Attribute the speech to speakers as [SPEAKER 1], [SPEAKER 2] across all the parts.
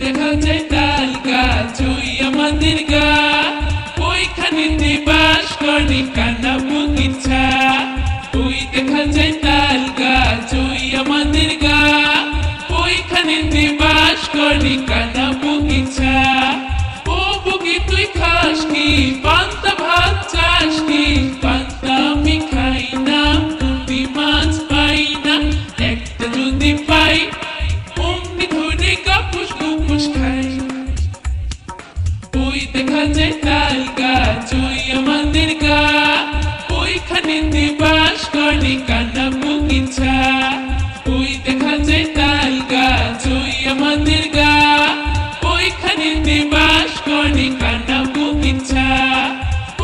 [SPEAKER 1] দেখা যায় তাল গাছ ওই আমাদের গা, ওইখানেতে বাস করে কানা বগিচা। ওই দেখা যায় তাল গাছ ওই আমাদের গা, ওইখানেতে বাস করে কানা বগিচা। ও বগি তুই খাস কি পান্তা ভাত চাস কি? পান্তা আমি খাই না, পুঁটি মাছ পাই না, একটা যদি পাই অমনি ধরে কাপুস কুপুস খাই। ওই দেখা যায় তাল গাছ ওই আমাদের গা, ওইখানেতে বাস করে কানা বগিচা। ওই দেখা যায় তাল গাছ ওই আমাদের গা, ওইখানেতে বাস করে কানা বগিচা।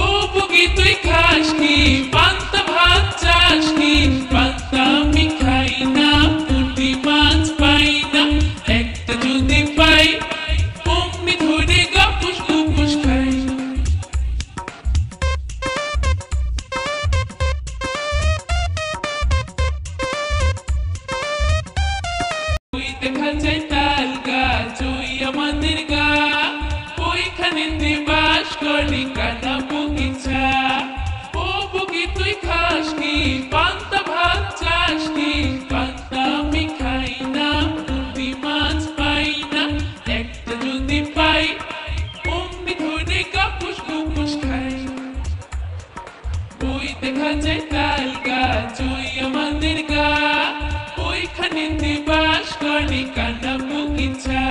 [SPEAKER 1] ও বগি তুই খাস কি পান্তা ভাত চাস কি? পান্তা আমি খাই না, পুঁটি মাছ পাই না, একটা যদি পাই অমনি ধরে গাপুস গুপুস খাই। ওই দেখা যায় তাল গাছ ওই আমাদের গা, ওইখানেতে বাস করে কানা বগিচা। ও বগি তুই খাস কি পান্তা ভাত চাস কি? পান্তা আমি খাই না, পুঁটি মাছ পাই না, একটা যদি পাই অমনি ধরে কাপুস কুপুস খাই। ওই দেখা যায় তাল গাছ ওই আমাদের গা, ওইখানেতে বাস করে কানা বগিচা।